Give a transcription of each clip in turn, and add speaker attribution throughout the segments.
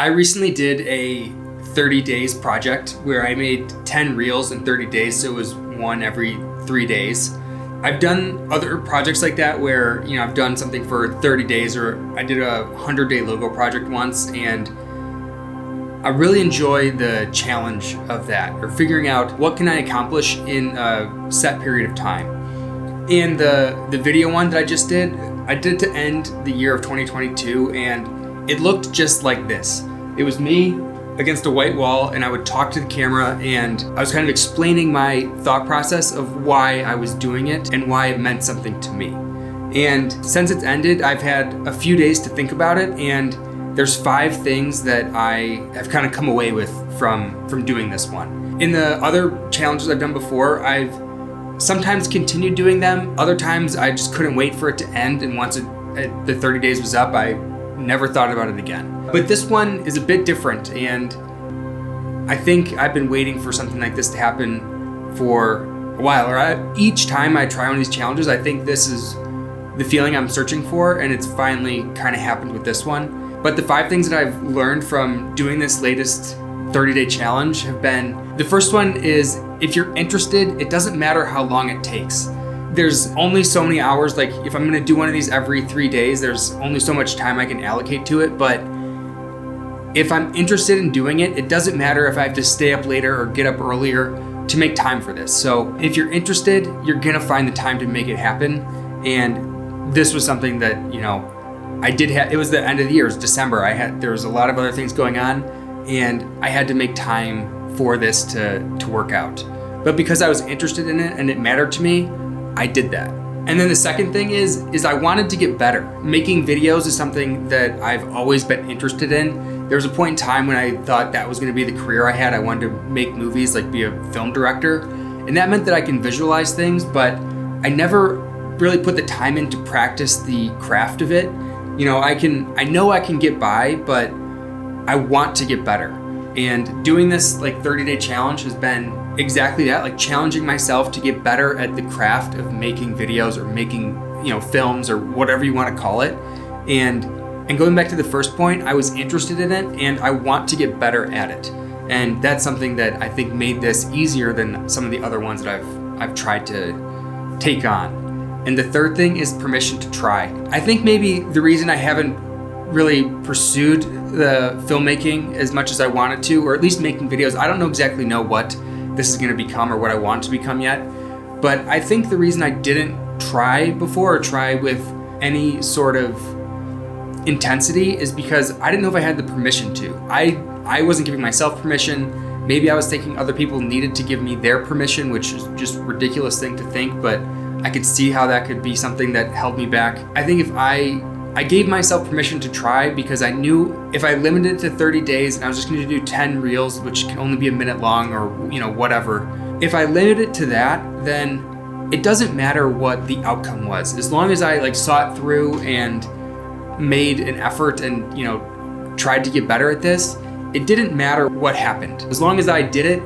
Speaker 1: I recently did a 30 days project where I made 10 reels in 30 days, so it was one every 3 days. I've done other projects like that where, I've done something for 30 days, or I did a 100-day logo project once, and I really enjoy the challenge of that, or figuring out what can I accomplish in a set period of time. And the video one that I just did, I did to end the year of 2022, and it looked just like this. It was me against a white wall, and I would talk to the camera, and I was kind of explaining my thought process of why I was doing it and why it meant something to me. And since it's ended, I've had a few days to think about it, and there's 5 things that I have kind of come away with from doing this one. In the other challenges I've done before, I've sometimes continued doing them. Other times I just couldn't wait for it to end, and once the 30 days was up, I never thought about it again. But this one is a bit different, and I think I've been waiting for something like this to happen for a while. Each time I try one of these challenges, I think this is the feeling I'm searching for, and it's finally kind of happened with this one. But the 5 things that I've learned from doing this latest 30-day challenge have been, the first one is, if you're interested, it doesn't matter how long it takes. There's only so many hours. Like, if I'm gonna do one of these every 3 days, there's only so much time I can allocate to it. But if I'm interested in doing it, it doesn't matter if I have to stay up later or get up earlier to make time for this. So if you're interested, you're gonna find the time to make it happen. And this was something that, I did have. It was the end of the year, it was December. There was a lot of other things going on, and I had to make time for this to work out. But because I was interested in it and it mattered to me, I did that. And then the second thing is I wanted to get better. Making videos is something that I've always been interested in. There was a point in time when I thought that was going to be the career I had. I wanted to make movies, like be a film director. And that meant that I can visualize things, but I never really put the time in to practice the craft of it. I know I can get by, but I want to get better. And doing this 30-day challenge has been exactly that, like challenging myself to get better at the craft of making videos or making, films or whatever you want to call it. And going back to the first point, I was interested in it and I want to get better at it. And that's something that I think made this easier than some of the other ones that I've tried to take on. And the third thing is permission to try. I think maybe the reason I haven't really pursued the filmmaking as much as I wanted to, or at least making videos, I don't exactly know what this is going to become or what I want to become yet. But I think the reason I didn't try before, or try with any sort of intensity, is because I didn't know if I had the permission to. I wasn't giving myself permission. Maybe I was thinking other people needed to give me their permission, which is just a ridiculous thing to think, but I could see how that could be something that held me back. I think if I gave myself permission to try, because I knew if I limited it to 30 days and I was just going to do 10 reels, which can only be a minute long or, whatever. If I limited it to that, then it doesn't matter what the outcome was. As long as I saw it through and made an effort and, tried to get better at this, it didn't matter what happened. As long as I did it,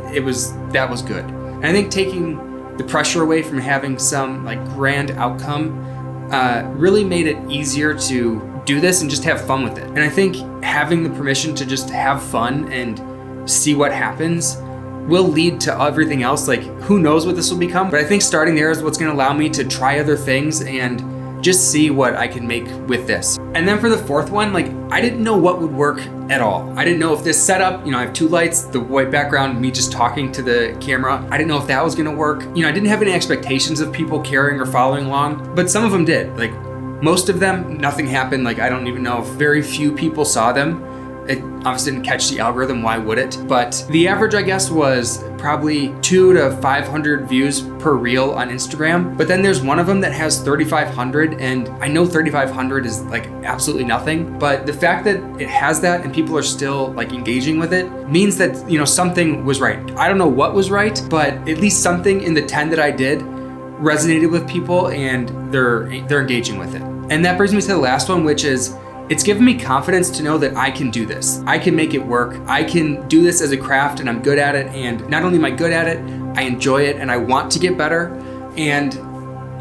Speaker 1: that was good. And I think taking the pressure away from having some grand outcome really made it easier to do this and just have fun with it. And I think having the permission to just have fun and see what happens will lead to everything else. Who knows what this will become, but I think starting there is what's going to allow me to try other things and just see what I can make with this. And then for the fourth one, I didn't know what would work at all. I didn't know if this setup, I have 2 lights, the white background, me just talking to the camera. I didn't know if that was gonna work. I didn't have any expectations of people caring or following along, but some of them did. Most of them, nothing happened. I don't even know if very few people saw them. It obviously didn't catch the algorithm, why would it? But the average, I guess, was probably 200 to 500 views per reel on Instagram. But then there's one of them that has 3,500, and I know 3,500 is absolutely nothing. But the fact that it has that and people are still engaging with it means that, something was right. I don't know what was right, but at least something in the 10 that I did resonated with people and they're engaging with it. And that brings me to the last one, which is, it's given me confidence to know that I can do this. I can make it work. I can do this as a craft and I'm good at it. And not only am I good at it, I enjoy it and I want to get better. And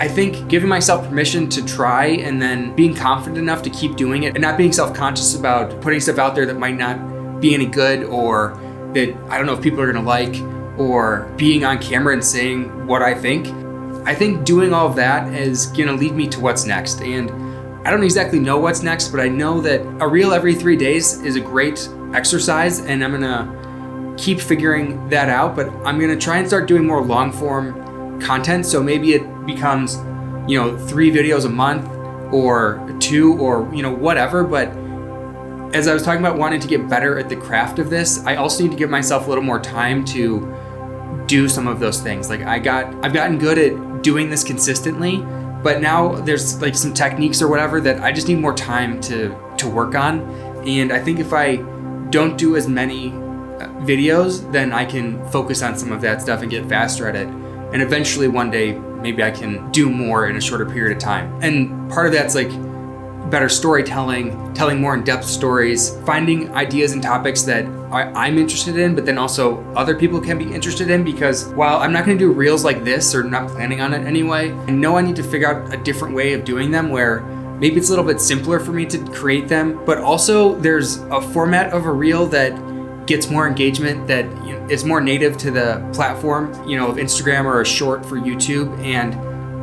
Speaker 1: I think giving myself permission to try and then being confident enough to keep doing it and not being self-conscious about putting stuff out there that might not be any good, or that I don't know if people are gonna like, or being on camera and saying what I think. I think doing all of that is gonna lead me to what's next. And I don't exactly know what's next, but I know that a reel every 3 days is a great exercise, and I'm gonna keep figuring that out. But I'm gonna try and start doing more long form content. So maybe it becomes, 3 videos a month or 2 or, whatever. But as I was talking about wanting to get better at the craft of this, I also need to give myself a little more time to do some of those things. Like I've gotten good at doing this consistently, but now there's like some techniques or whatever that I just need more time to work on. And I think if I don't do as many videos, then I can focus on some of that stuff and get faster at it. And eventually one day, maybe I can do more in a shorter period of time. And part of that's like better storytelling, telling more in-depth stories, finding ideas and topics that I'm interested in, but then also other people can be interested in, because while I'm not gonna do reels like this, or not planning on it anyway, I know I need to figure out a different way of doing them where maybe it's a little bit simpler for me to create them, but also there's a format of a reel that gets more engagement, that is more native to the platform, of Instagram, or a short for YouTube. And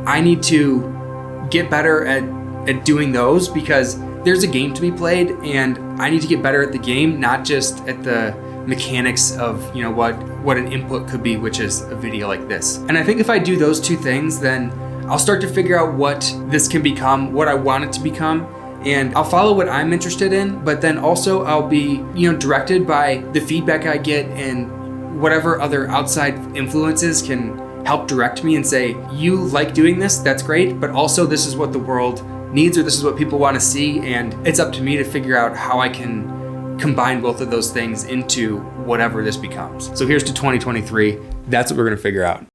Speaker 1: I need to get better at doing those, because there's a game to be played, and I need to get better at the game, not just at the mechanics of what an input could be, which is a video like this. And I think if I do those two things, then I'll start to figure out what this can become, what I want it to become, and I'll follow what I'm interested in, but then also I'll be directed by the feedback I get, and whatever other outside influences can help direct me and say, you like doing this, that's great, but also this is what the world needs, or this is what people want to see, and it's up to me to figure out how I can combine both of those things into whatever this becomes. So here's to 2023. That's what we're going to figure out.